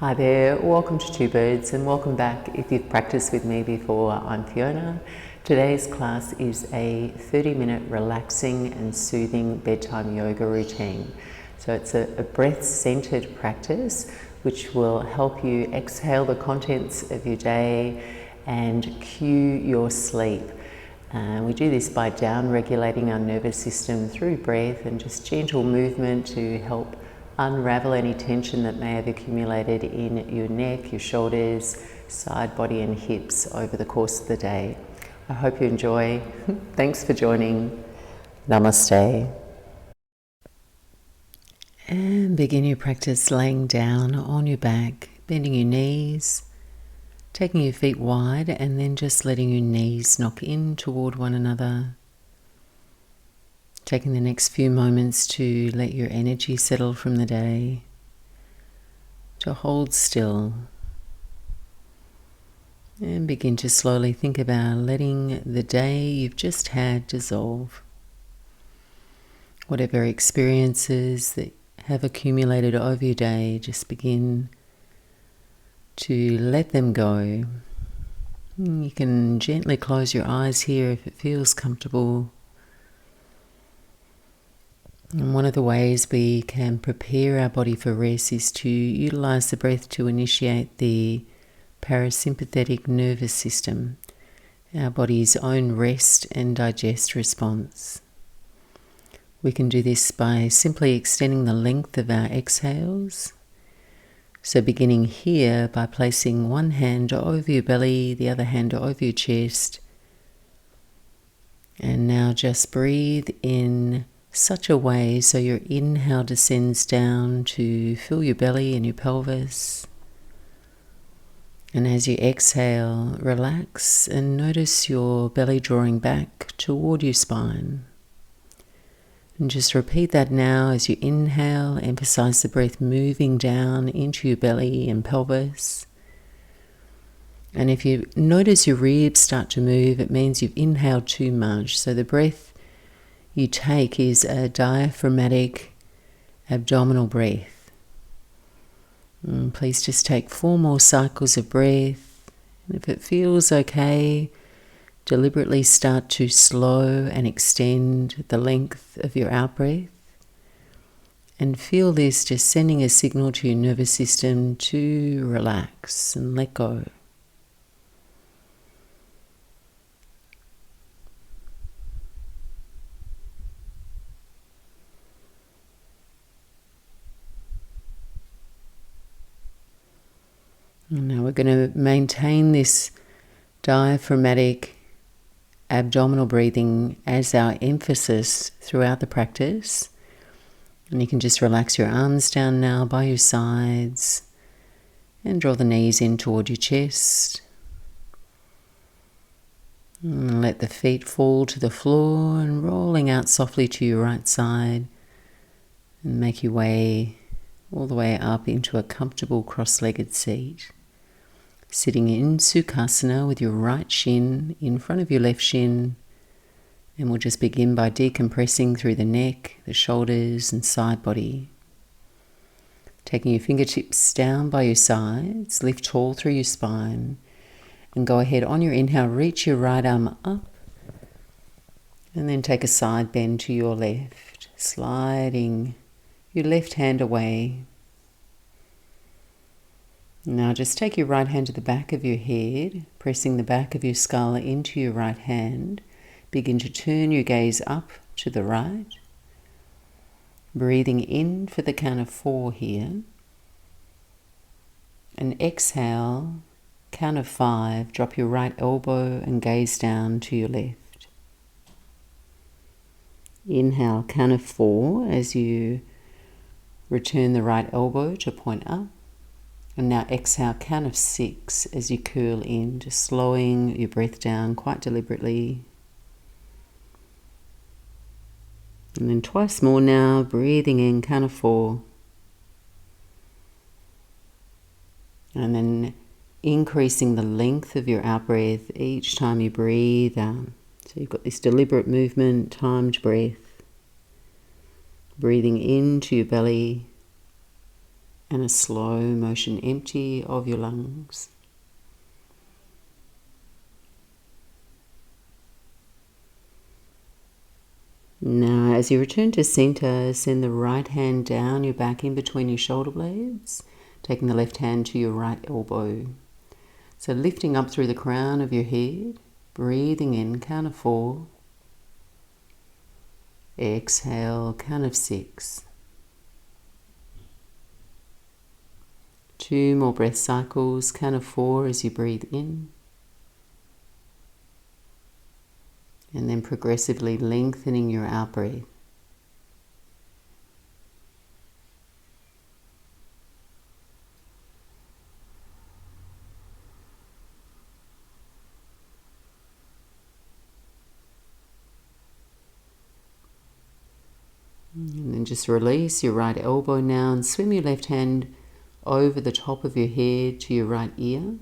Hi there, welcome to Two Birds and welcome back if you've practiced with me before. I'm Fiona. Today's class is a 30-minute relaxing and soothing bedtime yoga routine. So it's a breath-centered practice which will help you exhale the contents of your day and cue your sleep. We do this by down-regulating our nervous system through breath and just gentle movement to help unravel any tension that may have accumulated in your neck, your shoulders, side body and hips over the course of the day. I hope you enjoy. Thanks for joining. Namaste. And begin your practice laying down on your back, bending your knees, taking your feet wide and then just letting your knees knock in toward one another. Taking the next few moments to let your energy settle from the day, to hold still, and begin to slowly think about letting the day you've just had dissolve. Whatever experiences that have accumulated over your day, just begin to let them go. You can gently close your eyes here if it feels comfortable. And one of the ways we can prepare our body for rest is to utilize the breath to initiate the parasympathetic nervous system, our body's own rest and digest response. We can do this by simply extending the length of our exhales. So beginning here by placing one hand over your belly, the other hand over your chest. And now just breathe in such a way so your inhale descends down to fill your belly and your pelvis. And as you exhale, relax and notice your belly drawing back toward your spine. And just repeat that now as you inhale, emphasize the breath moving down into your belly and pelvis. And if you notice your ribs start to move, it means you've inhaled too much. So the breath you take is a diaphragmatic abdominal breath. And please just take 4 more cycles of breath. And if it feels okay, deliberately start to slow and extend the length of your out-breath. And feel this just sending a signal to your nervous system to relax and let go. Now we're going to maintain this diaphragmatic abdominal breathing as our emphasis throughout the practice. And you can just relax your arms down now by your sides and draw the knees in toward your chest. And let the feet fall to the floor and rolling out softly to your right side. And make your way all the way up into a comfortable cross-legged seat. Sitting in Sukhasana with your right shin in front of your left shin. And we'll just begin by decompressing through the neck, the shoulders and side body. Taking your fingertips down by your sides, lift tall through your spine. And go ahead on your inhale, reach your right arm up. And then take a side bend to your left, sliding your left hand away. Now just take your right hand to the back of your head, pressing the back of your skull into your right hand. Begin to turn your gaze up to the right. Breathing in for the count of 4 here. And exhale, count of 5, drop your right elbow and gaze down to your left. Inhale, count of 4 as you return the right elbow to point up. And now exhale, count of 6 as you curl in, just slowing your breath down quite deliberately. And then twice more now, breathing in, count of 4. And then increasing the length of your out-breath each time you breathe out. So you've got this deliberate movement, timed breath. Breathing into your belly and a slow motion empty of your lungs. Now, as you return to center, send the right hand down your back in between your shoulder blades, taking the left hand to your right elbow. So lifting up through the crown of your head, breathing in, count of 4. Exhale, count of 6. 2 more breath cycles, count of 4 as you breathe in. And then progressively lengthening your out breath. And then just release your right elbow now and swim your left hand over the top of your head to your right ear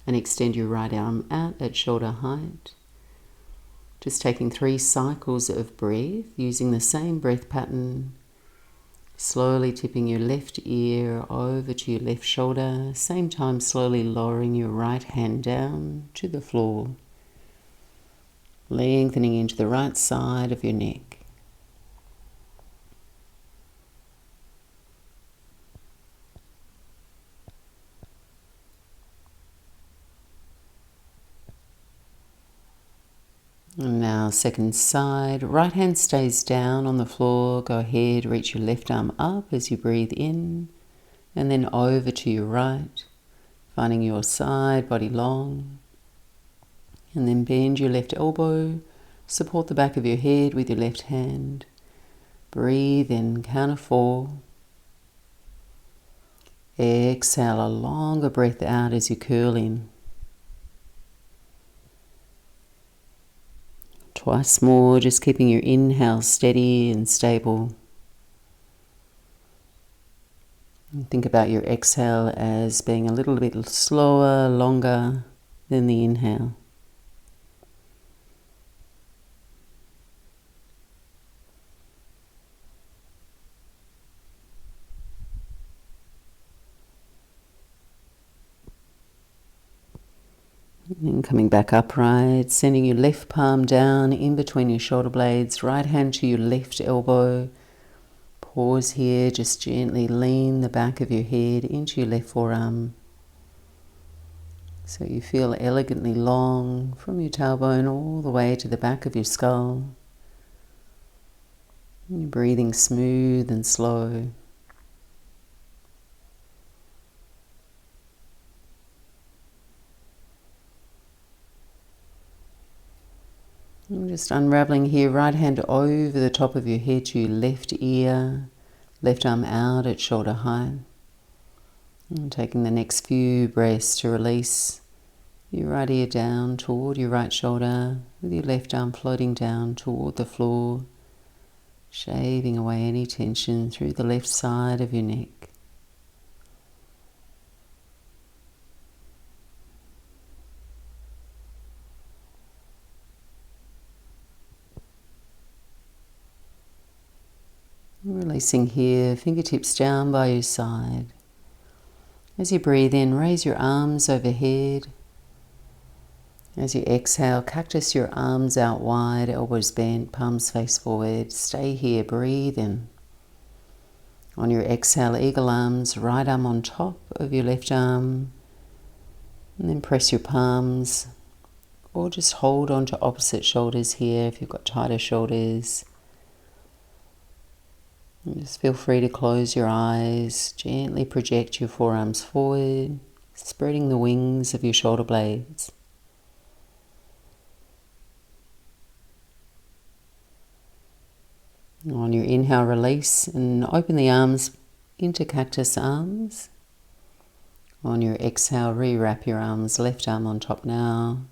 and extend your right arm out at shoulder height. Just taking 3 cycles of breath using the same breath pattern, slowly tipping your left ear over to your left shoulder, same time slowly lowering your right hand down to the floor, lengthening into the right side of your neck. And now second side, right hand stays down on the floor. Go ahead, reach your left arm up as you breathe in and then over to your right, finding your side body long. And then bend your left elbow, support the back of your head with your left hand. Breathe in, count of 4. Exhale a longer breath out as you curl in. Twice more, just keeping your inhale steady and stable. And think about your exhale as being a little bit slower, longer than the inhale. And then coming back upright, sending your left palm down in between your shoulder blades, right hand to your left elbow. Pause here, just gently lean the back of your head into your left forearm. So you feel elegantly long from your tailbone all the way to the back of your skull. And you're breathing smooth and slow. And just unravelling here, right hand over the top of your head to your left ear, left arm out at shoulder height. And taking the next few breaths to release your right ear down toward your right shoulder, with your left arm floating down toward the floor, shaving away any tension through the left side of your neck. Releasing here, fingertips down by your side. As you breathe in, raise your arms overhead. As you exhale, cactus your arms out wide, elbows bent, palms face forward. Stay here, breathe in. On your exhale, eagle arms, right arm on top of your left arm. And then press your palms, or just hold on to opposite shoulders here if you've got tighter shoulders. And just feel free to close your eyes, gently project your forearms forward, spreading the wings of your shoulder blades. On your inhale, release and open the arms into cactus arms. On your exhale, rewrap your arms, left arm on top now,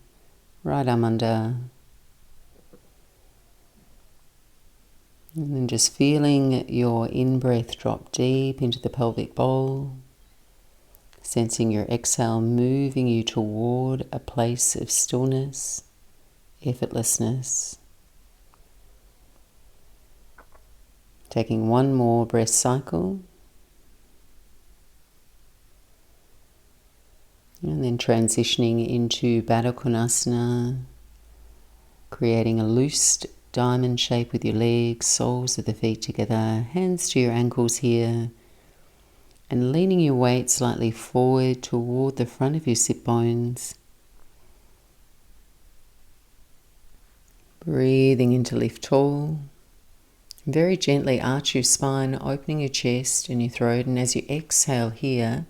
right arm under. And then just feeling your in-breath drop deep into the pelvic bowl, sensing your exhale moving you toward a place of stillness, effortlessness. Taking one more breath cycle. And then transitioning into Baddha Konasana, creating a loose diamond shape with your legs, soles of the feet together, hands to your ankles here, and leaning your weight slightly forward toward the front of your sit bones. Breathing into lift tall. Very gently arch your spine, opening your chest and your throat, and as you exhale here,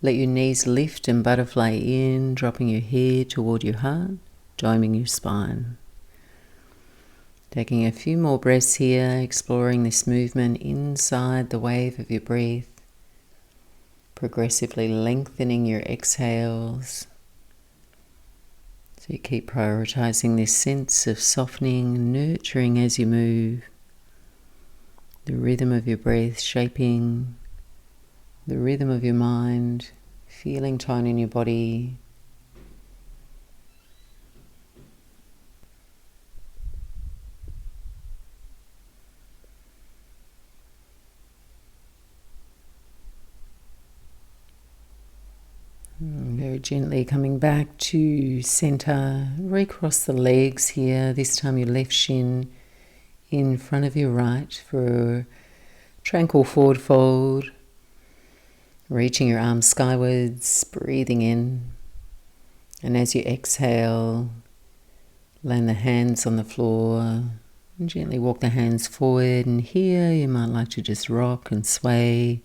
let your knees lift and butterfly in, dropping your head toward your heart, doming your spine. Taking a few more breaths here, exploring this movement inside the wave of your breath, progressively lengthening your exhales. So you keep prioritizing this sense of softening, nurturing as you move, the rhythm of your breath shaping the rhythm of your mind, feeling tone in your body. Very gently coming back to center, recross the legs here, this time your left shin in front of your right for a tranquil forward fold. Reaching your arms skywards, breathing in. And as you exhale, land the hands on the floor and gently walk the hands forward. And here you might like to just rock and sway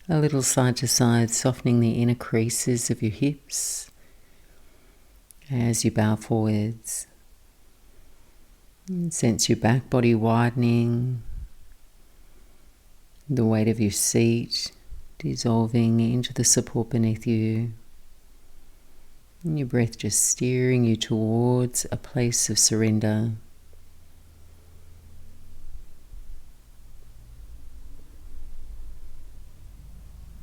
a little side to side, softening the inner creases of your hips as you bow forwards. And sense your back body widening, the weight of your seat dissolving into the support beneath you, and your breath just steering you towards a place of surrender.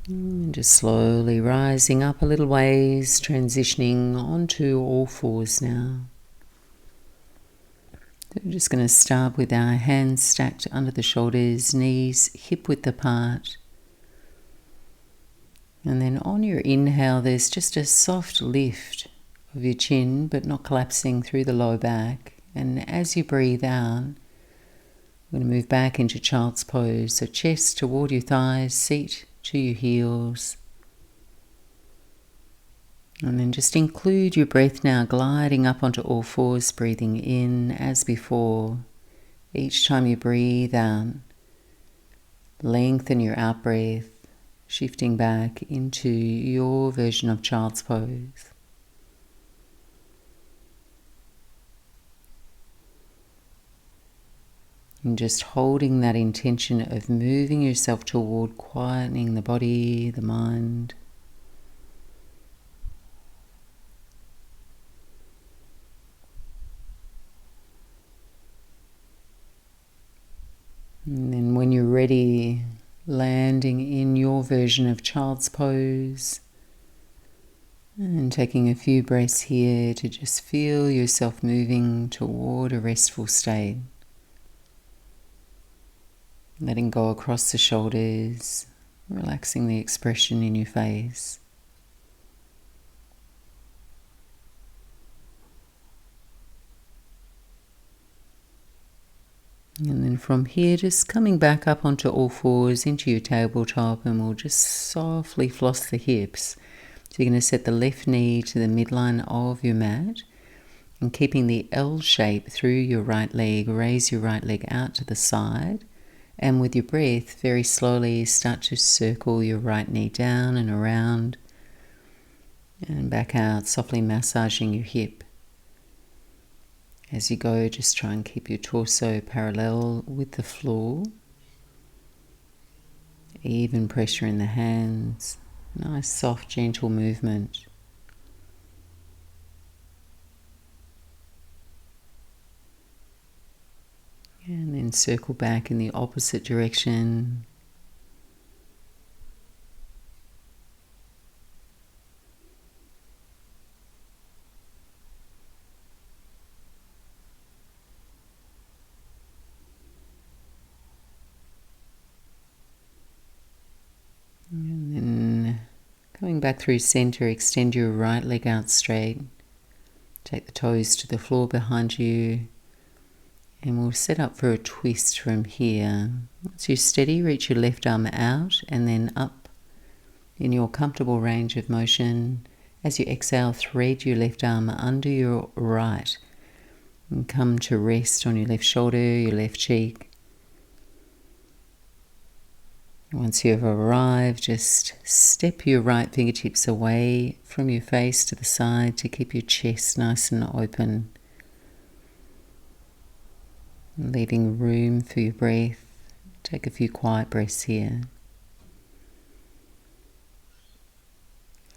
And just slowly rising up a little ways, transitioning onto all fours now. So we're just going to start with our hands stacked under the shoulders, knees hip width apart. And then on your inhale, there's just a soft lift of your chin, but not collapsing through the lower back. And as you breathe out, we're going to move back into child's pose. So chest toward your thighs, seat to your heels. And then just include your breath now, gliding up onto all fours, breathing in as before. Each time you breathe out, lengthen your out breath, shifting back into your version of child's pose. And just holding that intention of moving yourself toward quietening the body, the mind. And then when you're ready, landing in your version of child's pose and taking a few breaths here to just feel yourself moving toward a restful state. Letting go across the shoulders, relaxing the expression in your face. And then from here, just coming back up onto all fours into your tabletop, and we'll just softly floss the hips. So you're going to set the left knee to the midline of your mat and keeping the L shape through your right leg, raise your right leg out to the side. And with your breath, very slowly start to circle your right knee down and around and back out, softly massaging your hip. As you go, just try and keep your torso parallel with the floor. Even pressure in the hands. Nice, soft, gentle movement. And then circle back in the opposite direction. Coming back through center, extend your right leg out straight. Take the toes to the floor behind you. And we'll set up for a twist from here. Once you're steady, reach your left arm out and then up in your comfortable range of motion. As you exhale, thread your left arm under your right and come to rest on your left shoulder, your left cheek. Once you've arrived, just step your right fingertips away from your face to the side to keep your chest nice and open. Leaving room for your breath. Take a few quiet breaths here.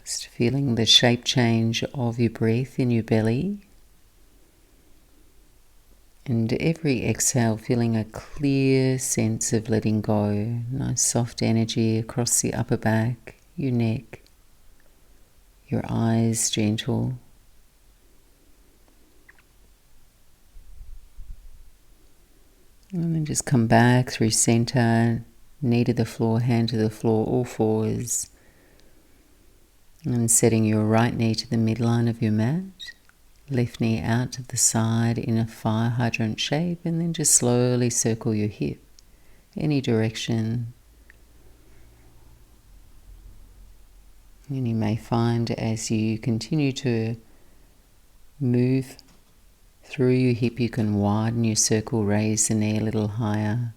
Just feeling the shape change of your breath in your belly. And every exhale feeling a clear sense of letting go. Nice soft energy across the upper back, your neck, your eyes gentle. And then just come back through center, knee to the floor, hand to the floor, all fours. And setting your right knee to the midline of your mat. Left knee out to the side in a fire hydrant shape, and then just slowly circle your hip any direction. And you may find as you continue to move through your hip, you can widen your circle, raise the knee a little higher.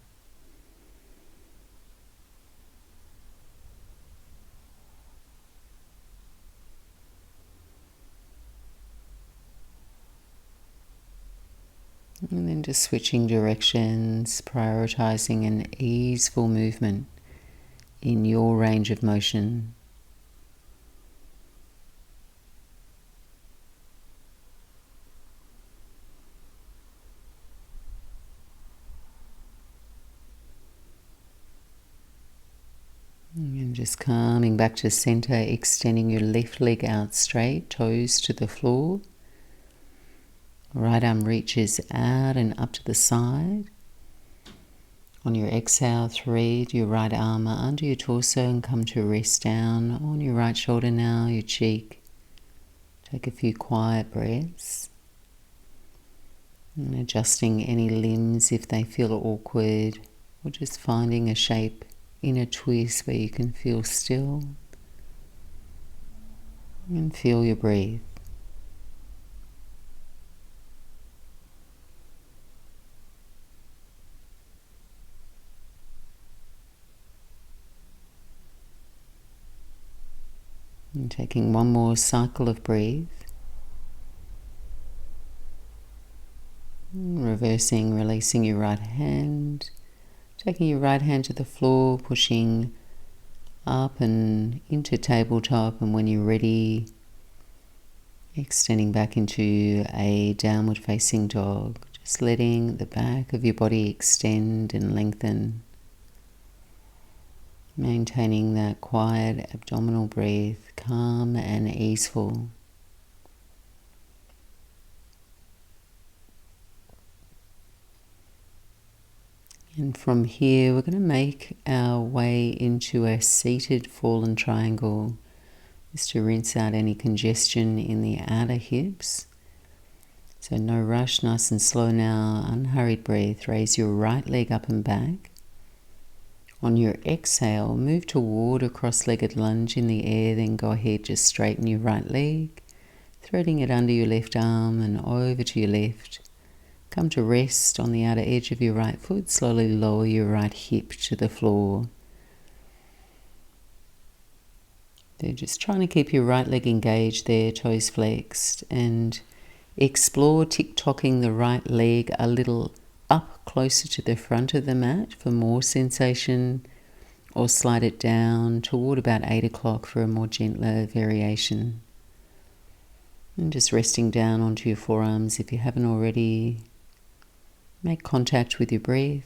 And then just switching directions, prioritizing an easeful movement in your range of motion. And just coming back to center, extending your left leg out straight, toes to the floor. Right arm reaches out and up to the side. On your exhale, thread your right arm under your torso and come to rest down on your right shoulder now, your cheek. Take a few quiet breaths. And adjusting any limbs if they feel awkward, or just finding a shape in a twist where you can feel still and feel your breath. And taking one more cycle of breath. Reversing, releasing your right hand. Taking your right hand to the floor, pushing up and into tabletop, and when you're ready, extending back into a downward facing dog. Just letting the back of your body extend and lengthen. Maintaining that quiet abdominal breath, calm and easeful. And from here, we're going to make our way into a seated fallen triangle, just to rinse out any congestion in the outer hips. So no rush, nice and slow now, unhurried breath. Raise your right leg up and back. On your exhale, move toward a cross-legged lunge in the air, then go ahead, just straighten your right leg, threading it under your left arm and over to your left. Come to rest on the outer edge of your right foot. Slowly lower your right hip to the floor. They're just trying to keep your right leg engaged there, toes flexed, and explore tick-tocking the right leg a little up closer to the front of the mat for more sensation, or slide it down toward about 8 o'clock for a more gentler variation. And just resting down onto your forearms if you haven't already. Make contact with your breath.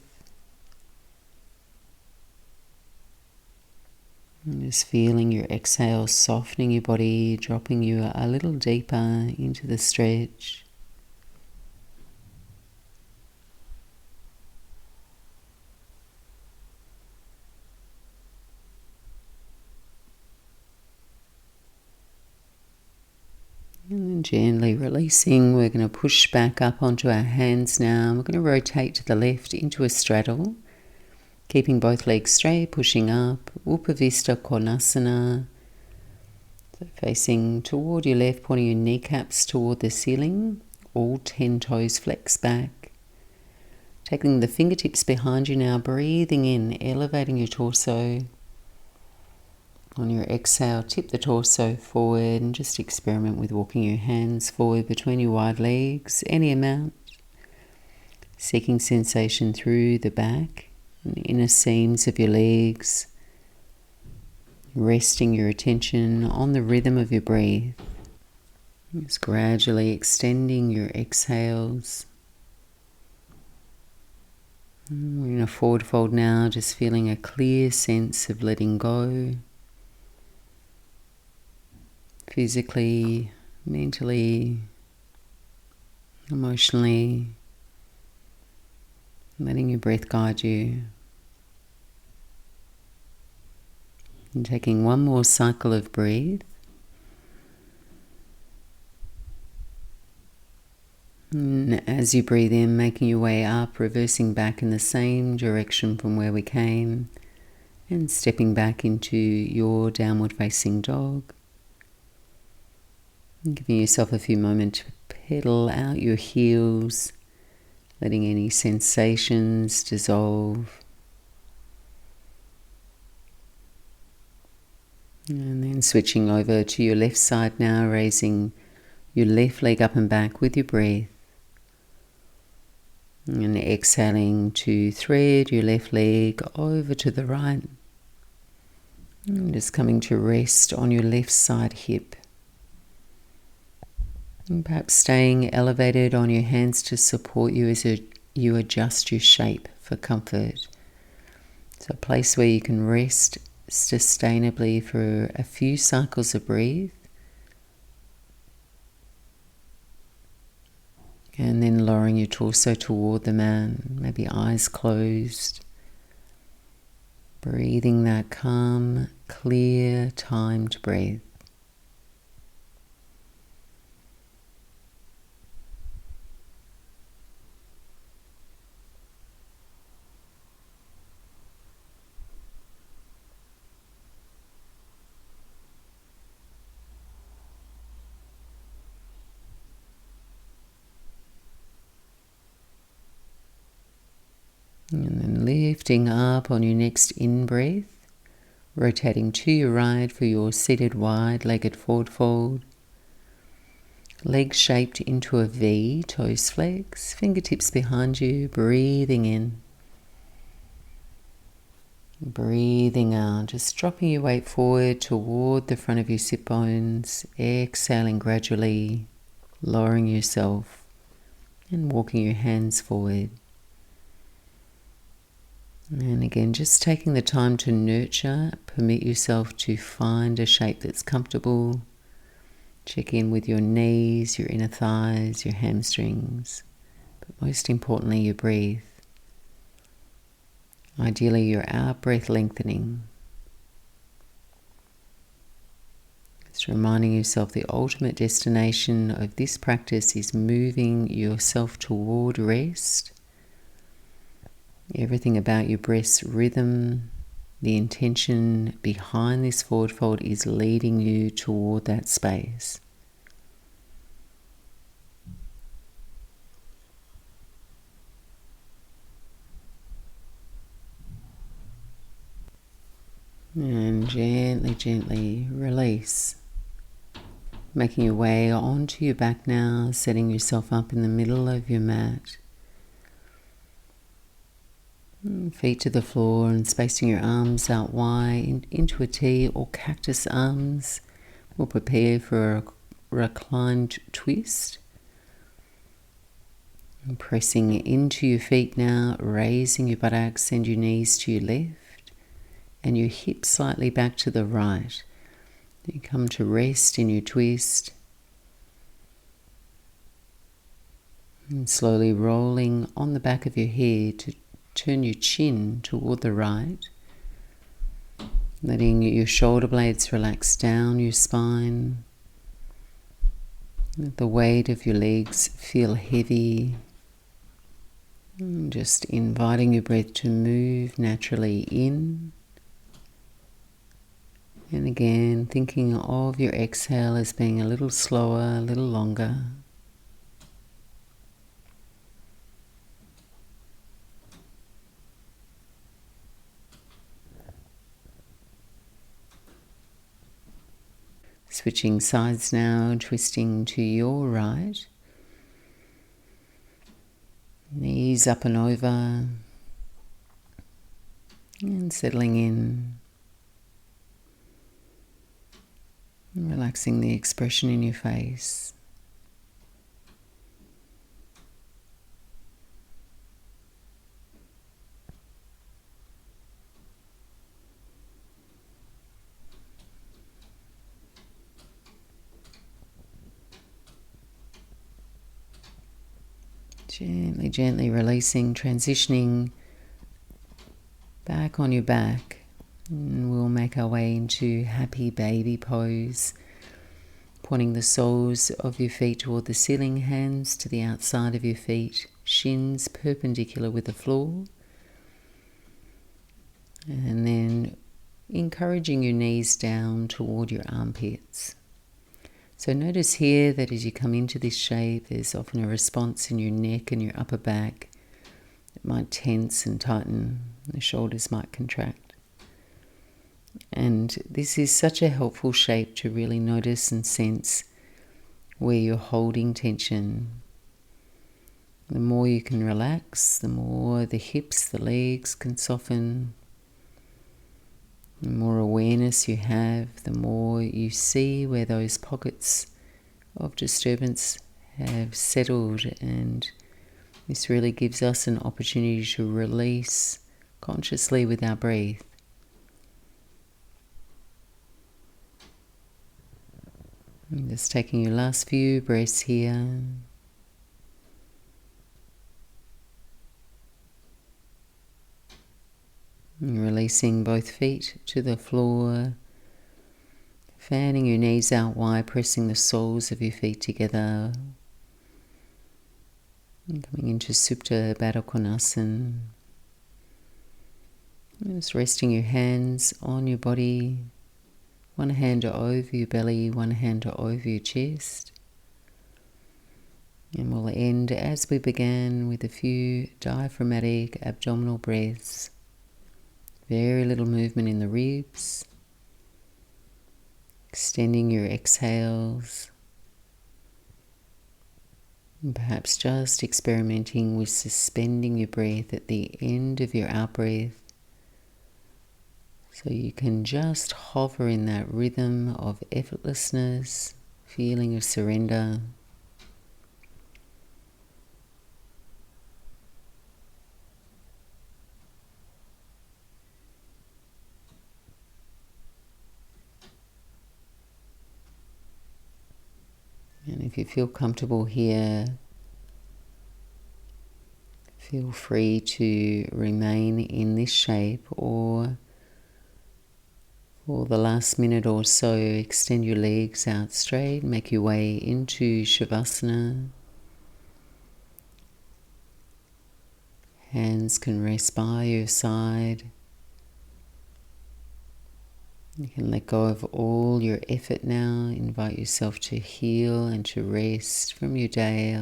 And just feeling your exhale softening your body, dropping you a little deeper into the stretch. Gently releasing, we're going to push back up onto our hands now. We're going to rotate to the left into a straddle, keeping both legs straight, pushing up, Baddha Konasana. So facing toward your left, pointing your kneecaps toward the ceiling, all 10 toes flex back. Taking the fingertips behind you now, breathing in, elevating your torso. On your exhale, tip the torso forward and just experiment with walking your hands forward between your wide legs, any amount. Seeking sensation through the back and inner seams of your legs. Resting your attention on the rhythm of your breath. Just gradually extending your exhales. We're in a forward fold now, just feeling a clear sense of letting go. Physically, mentally, emotionally, letting your breath guide you. And taking one more cycle of breath. And as you breathe in, making your way up, reversing back in the same direction from where we came, and stepping back into your downward facing dog. And giving yourself a few moments to pedal out your heels, letting any sensations dissolve. And then switching over to your left side now, raising your left leg up and back with your breath. And exhaling to thread your left leg over to the right. And just coming to rest on your left side hip. And perhaps staying elevated on your hands to support you as you adjust your shape for comfort. So a place where you can rest sustainably for a few cycles of breath. And then lowering your torso toward the mat, maybe eyes closed. Breathing that calm, clear, timed breath. And then lifting up on your next in-breath, rotating to your right for your seated wide-legged forward fold. Legs shaped into a V, toes flex, fingertips behind you, breathing in. Breathing out, just dropping your weight forward toward the front of your sit bones, exhaling gradually, lowering yourself and walking your hands forward. And again, just taking the time to nurture, permit yourself to find a shape that's comfortable. Check in with your knees, your inner thighs, your hamstrings, but most importantly, your breath. Ideally, your out breath lengthening. Just reminding yourself the ultimate destination of this practice is moving yourself toward rest. Everything about your breath's rhythm, the intention behind this forward fold is leading you toward that space. And gently, gently release. Making your way onto your back now, setting yourself up in the middle of your mat. Feet to the floor and spacing your arms out wide into a T or cactus arms. We'll prepare for a reclined twist. And pressing into your feet now, raising your buttocks, send your knees to your left and your hips slightly back to the right. You come to rest in your twist. And slowly rolling on the back of your head to turn your chin toward the right, letting your shoulder blades relax down your spine, Let the weight of your legs feel heavy. Just inviting your breath to move naturally in. And again, thinking of your exhale as being a little slower, a little longer. Switching sides now, twisting to your right. Knees up and over. And settling in. Relaxing the expression in your face. Gently, gently releasing, transitioning back on your back. And we'll make our way into happy baby pose. Pointing the soles of your feet toward the ceiling, hands to the outside of your feet, shins perpendicular with the floor. And then encouraging your knees down toward your armpits. So notice here that as you come into this shape, there's often a response in your neck and your upper back. It might tense and tighten, the shoulders might contract. And this is such a helpful shape to really notice and sense where you're holding tension. The more you can relax, the more the hips, the legs can soften. The more awareness you have, the more you see where those pockets of disturbance have settled, and this really gives us an opportunity to release consciously with our breath. And just taking your last few breaths here. And releasing both feet to the floor, fanning your knees out wide, pressing the soles of your feet together. And coming into Baddha Konasana. And just resting your hands on your body, one hand over your belly, one hand over your chest. And we'll end as we began with a few diaphragmatic abdominal breaths. Very little movement in the ribs. Extending your exhales. And perhaps just experimenting with suspending your breath at the end of your out-breath. So you can just hover in that rhythm of effortlessness, feeling of surrender. And if you feel comfortable here, feel free to remain in this shape, or for the last minute or so, extend your legs out straight, make your way into Shavasana. Hands can rest by your side. You can let go of all your effort now. Invite yourself to heal and to rest from your day.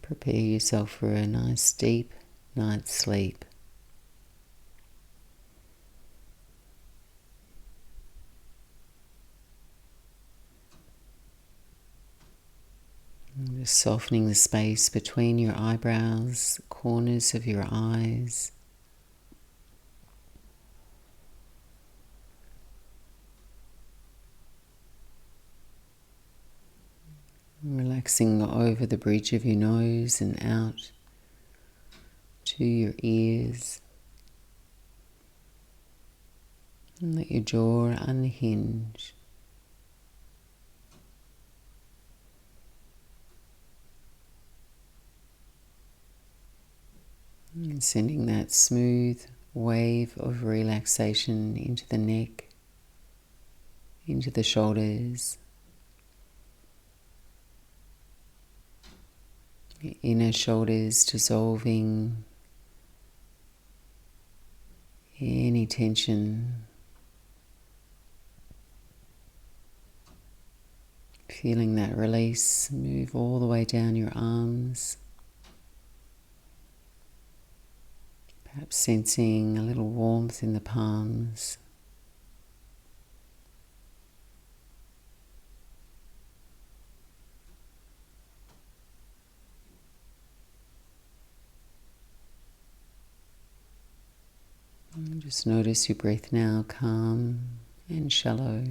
Prepare yourself for a nice deep night's sleep. And just softening the space between your eyebrows, corners of your eyes. Relaxing over the bridge of your nose and out to your ears. And let your jaw unhinge. And sending that smooth wave of relaxation into the neck, into the shoulders, Your inner shoulders dissolving any tension. Feeling that release move all the way down your arms. Perhaps sensing a little warmth in the palms. And just notice your breath now, calm and shallow.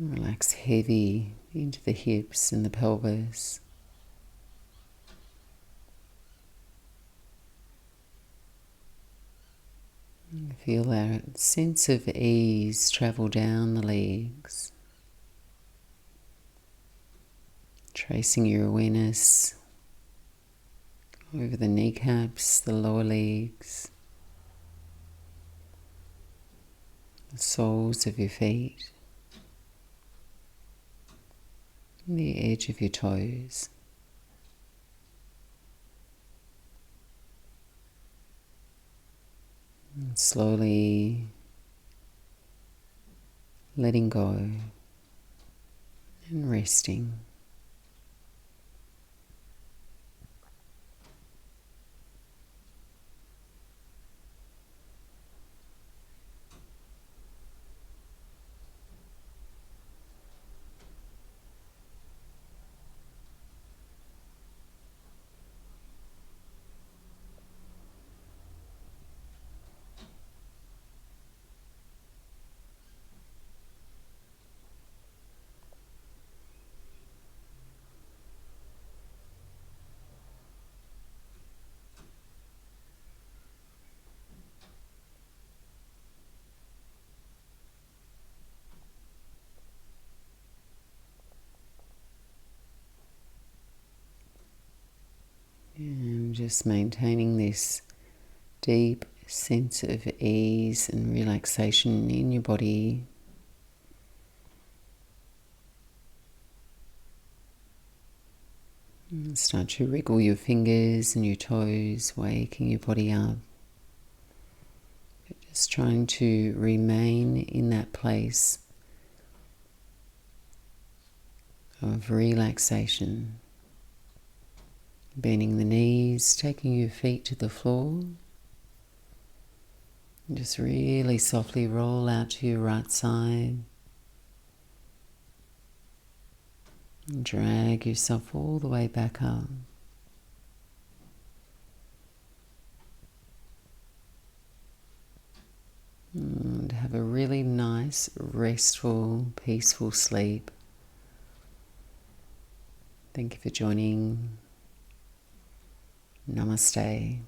Relax heavy into the hips and the pelvis. Feel that sense of ease travel down the legs, tracing your awareness over the kneecaps, the lower legs, the soles of your feet, and the edge of your toes. And slowly letting go and resting. And just maintaining this deep sense of ease and relaxation in your body. And start to wriggle your fingers and your toes, waking your body up. Just trying to remain in that place of relaxation. Bending the knees, taking your feet to the floor. And just really softly roll out to your right side. And drag yourself all the way back up. And have a really nice, restful, peaceful sleep. Thank you for joining. Namaste.